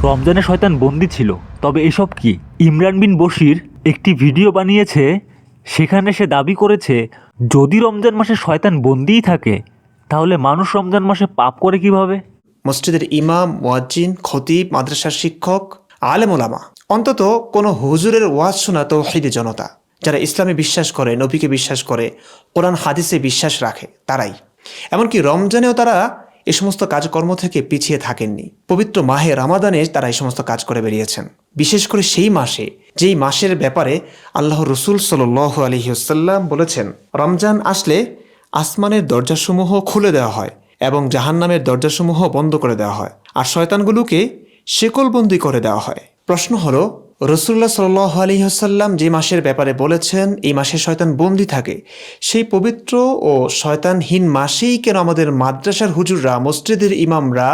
রমজানে শয়তান বন্দি ছিল। তবে এসব কি? ইমরান বিন বশির একটি ভিডিও বানিয়েছে, সেখানে সে দাবি করেছে যদি রমজান মাসে শয়তান বন্দিই থাকে তাহলে মানুষ রমজান মাসে পাপ করে কিভাবে? মসজিদের ইমাম, মুয়াজ্জিন, খতিব, মাদ্রাসার শিক্ষক, আলেম ওলামা, অন্তত কোনো হুজুরের ওয়াজ শোনা তৌহিদি জনতা, যারা ইসলামে বিশ্বাস করে, নবীকে বিশ্বাস করে, কোরআন হাদিসে বিশ্বাস রাখে, তারাই। এমনকি রমজানেও তারা এ সমস্ত কাজকর্ম থেকে পিছিয়ে থাকেননি। পবিত্র মাহে রামাদানে তারা এই সমস্ত কাজ করে বেরিয়েছেন, বিশেষ করে সেই মাসে, যেই মাসের ব্যাপারে আল্লাহ রসুল সাল্লাল্লাহু আলাইহি ওয়াসাল্লাম বলেছেন, রমজান আসলে আসমানের দরজাসমূহ খুলে দেওয়া হয় এবং জাহান্নামের দরজাসমূহ বন্ধ করে দেওয়া হয়, আর শয়তানগুলোকে শেকলবন্দি করে দেওয়া হয়। প্রশ্ন হলো, রসুল্লাহ সাল্লাল্লাহু আলাইহি ওয়াসাল্লাম যে মাসের ব্যাপারে বলেছেন এই মাসে শয়তান বন্দি থাকে, সেই পবিত্র ও শয়তানহীন মাসেই কেন আমাদের মাদ্রাসার হুজুররা, মসজিদের ইমামরা,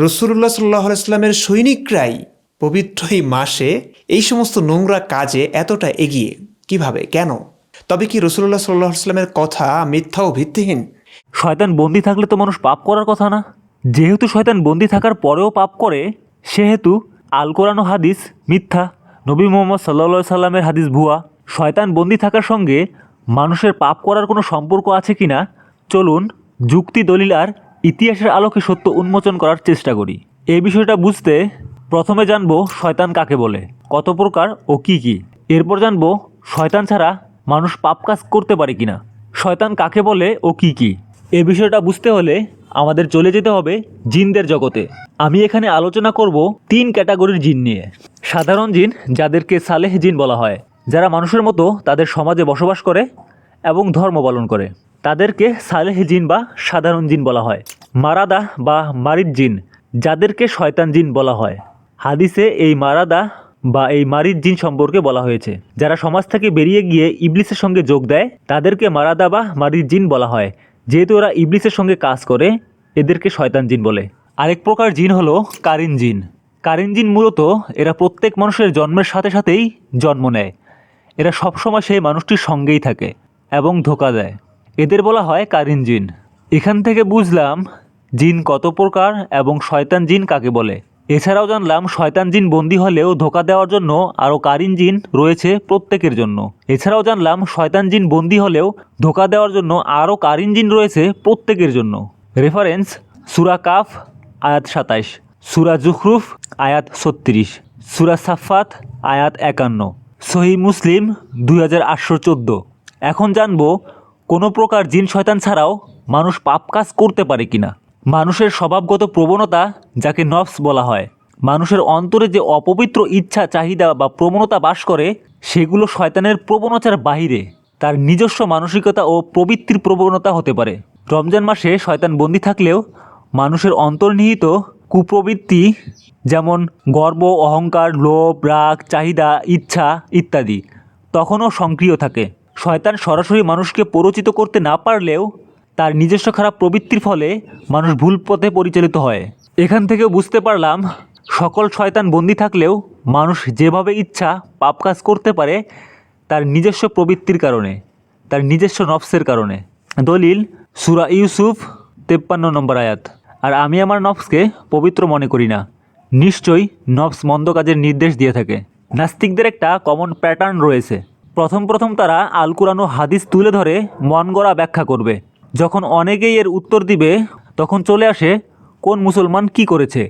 রসুল্লাহ সাল্লাল্লাহু আলাইহি ওয়াসাল্লামের সৈনিকরাই পবিত্র এই মাসে এই সমস্ত নোংরা কাজে এতটা এগিয়ে? কিভাবে, কেন? তবে কি রসুল্লাহ সাল্লাল্লাহু আলাইহি ওয়াসাল্লামের কথা মিথ্যা ও ভিত্তিহীন? শয়তান বন্দি থাকলে তো মানুষ পাপ করার কথা না। যেহেতু শয়তান বন্দি থাকার পরেও পাপ করে, সেহেতু আল কোরআন ও হাদিস মিথ্যা, নবী মুহাম্মদ সাল্লাল্লাহু সাল্লামের হাদিস ভুয়া। শয়তান বন্দি থাকার সঙ্গে মানুষের পাপ করার কোনো সম্পর্ক আছে কিনা চলুন যুক্তি, দলিল আর ইতিহাসের আলোকে সত্য উন্মোচন করার চেষ্টা করি। এই বিষয়টা বুঝতে প্রথমে জানবো শয়তান কাকে বলে, কত প্রকার ও কি কি। এরপর জানবো শয়তান ছাড়া মানুষ পাপ কাজ করতে পারে কিনা, শয়তান কাকে বলে ও কি কি। এই বিষয়টা বুঝতে হলে আমাদের চলে যেতে হবে জিনদের জগতে। আমি এখানে আলোচনা করব 3 ক্যাটাগরির জিন নিয়ে। সাধারণ জিন, যাদেরকে সালেহ জিন বলা হয়, যারা মানুষের মতো তাদের সমাজে বসবাস করে এবং ধর্ম পালন করে, তাদেরকে সালেহ জিন বা সাধারণ জিন বলা হয়। মারাদা বা মারিদ জিন, যাদেরকে শয়তান জিন বলা হয়। হাদিসে এই মারাদা বা এই মারিদ জিন সম্পর্কে বলা হয়েছে, যারা সমাজ থেকে বেরিয়ে গিয়ে ইবলিসের সঙ্গে যোগ দেয় তাদেরকে মারাদা বা মারিদ জিন বলা হয়। যেহেতু ওরা ইবলিসের সঙ্গে কাজ করে, এদেরকে শয়তান জিন বলে। আরেক প্রকার জিন হলো কারিন জিন। কারিন জিন মূলত এরা প্রত্যেক মানুষের জন্মের সাথে সাথেই জন্ম নেয়। এরা সবসময় সেই মানুষটির সঙ্গেই থাকে এবং ধোঁকা দেয়। এদের বলা হয় কারিন জিন। এখান থেকে বুঝলাম জিন কত প্রকার এবং শয়তান জিন কাকে বলে। এছাড়াও জানলাম শয়তান জিন বন্দী হলেও ধোঁকা দেওয়ার জন্য আরও কারিন জিন রয়েছে প্রত্যেকের জন্য। এছাড়াও জানলাম শয়তান জিন বন্দী হলেও ধোঁকা দেওয়ার জন্য আরও কারিন জিন রয়েছে প্রত্যেকের জন্য। রেফারেন্স: সূরা কাফ আয়াত 27, সূরা জুখরুফ আয়াত 36, সূরা সাফফাত আয়াত 51, সহিহ মুসলিম 2814। এখন জানবো কোনো প্রকার জিন শয়তান ছাড়াও মানুষ পাপ কাজ করতে পারে কিনা। মানুষের স্বভাবগত প্রবণতা, যাকে নফস বলা হয়, মানুষের অন্তরে যে অপবিত্র ইচ্ছা, চাহিদা বা প্রবণতা বাস করে, সেগুলো শয়তানের প্রবণতার বাহিরে তার নিজস্ব মানসিকতা ও প্রবৃত্তির প্রবণতা হতে পারে। রমজান মাসে শয়তান বন্দী থাকলেও মানুষের অন্তর্নিহিত কুপ্রবৃত্তি, যেমন গর্ব, অহংকার, লোভ, রাগ, চাহিদা, ইচ্ছা ইত্যাদি, তখনও সক্রিয় থাকে। শয়তান সরাসরি মানুষকে প্ররোচিত করতে না পারলেও তার নিজস্ব খারাপ প্রবৃত্তির ফলে মানুষ ভুল পথে পরিচালিত হয়। এখান থেকেও বুঝতে পারলাম সকল শয়তান বন্দী থাকলেও মানুষ যেভাবে ইচ্ছা পাপ কাজ করতে পারে তার নিজস্ব প্রবৃত্তির কারণে, তার নিজস্ব নফসের কারণে। দলিল: সূরা ইউসুফ 53 নম্বর আয়াত। আর আমি আমার নফসকে পবিত্র মনে করি না। নিশ্চয়ই নফস মন্দ কাজের নির্দেশ দিয়ে থাকে। নাস্তিকদের একটা কমন প্যাটার্ন রয়েছে। প্রথম তারা আল কুরআন ও হাদিস তুলে ধরে মন গড়া ব্যাখ্যা করবে। যখন অনেকেই এর উত্তর দিবে, তখন চলে আসে কোন মুসলমান কি করেছে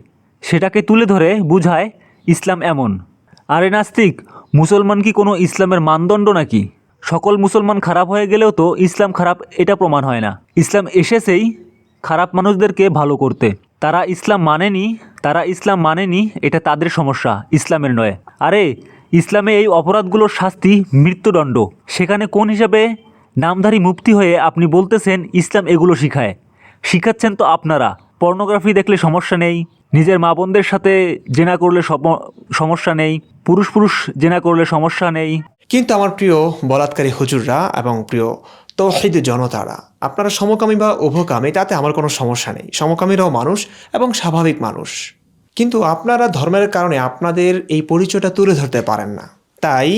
সেটাকে তুলে ধরে বুঝায় ইসলাম এমন। আরে নাস্তিক, মুসলমান কি কোনো ইসলামের মানদণ্ড নাকি? সকল মুসলমান খারাপ হয়ে গেলেও তো ইসলাম খারাপ এটা প্রমাণ হয় না। ইসলাম এসেছেই খারাপ মানুষদেরকে ভালো করতে। তারা ইসলাম মানেনি, এটা তাদের সমস্যা, ইসলামের নয়। আরে ইসলামে এই অপরাধগুলোর শাস্তি মৃত্যুদণ্ড। সেখানে কোন হিসাবে নামধারী মুফতি হয়ে আপনি বলতেছেন ইসলাম এগুলো শিখাচ্ছেন তো আপনারা। পর্নোগ্রাফি দেখলে সমস্যা নেই, নিজের মা বোনদের সাথে জেনা করলে সমস্যা নেই, পুরুষ জেনা করলে সমস্যা নেই। কিন্তু আমার প্রিয় বলাৎকারী হুজুররা এবং প্রিয় তৌহিদ জনতারা, আপনারা সমকামী বা উভকামী, তাতে আমার কোনো সমস্যা নেই। সমকামীরাও মানুষ এবং স্বাভাবিক মানুষ। কিন্তু আপনারা ধর্মের কারণে আপনাদের এই পরিচয়টা তুলে ধরতে পারেন না, তাই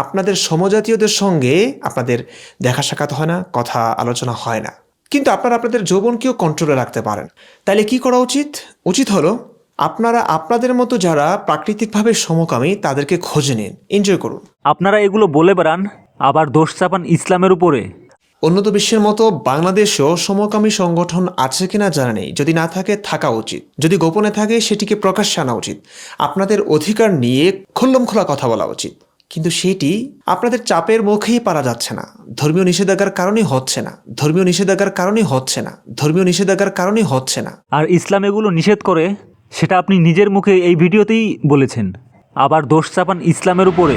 আপনাদের সমজাতীয়দের সঙ্গে আপনাদের দেখা সাক্ষাৎ হয় না, কথা আলোচনা হয় না। কিন্তু আপনারা আপনাদের যৌবনকেও কন্ট্রোলে রাখতে পারেন। তাইলে কি করা উচিত? উচিত হলো আপনারা আপনাদের মতো যারা প্রাকৃতিকভাবে সমকামী তাদেরকে খুঁজে নিন, এনজয় করুন। আপনারা এগুলো বলে বেড়ান, আবার দোষ চাপান ইসলামের উপরে। উন্নত বিশ্বের মতো বাংলাদেশেও সমকামী সংগঠন আছে কিনা জানা নেই, যদি না থাকে থাকা উচিত, যদি গোপনে থাকে সেটিকে প্রকাশ্যে আনা উচিত, আপনাদের অধিকার নিয়ে খোলা কথা বলা উচিত। কিন্তু সেটি আপনাদের চাপের মুখেই পারা যাচ্ছে না, ধর্মীয় নিষেধাজ্ঞার কারণেই হচ্ছে না, ধর্মীয় নিষেধাজ্ঞার কারণেই হচ্ছে না, ধর্মীয় নিষেধাজ্ঞার কারণেই হচ্ছে না। আর ইসলাম এগুলো নিষেধ করে, সেটা আপনি নিজের মুখে এই ভিডিওতেই বলেছেন, আবার দোষ চাপান ইসলামের উপরে।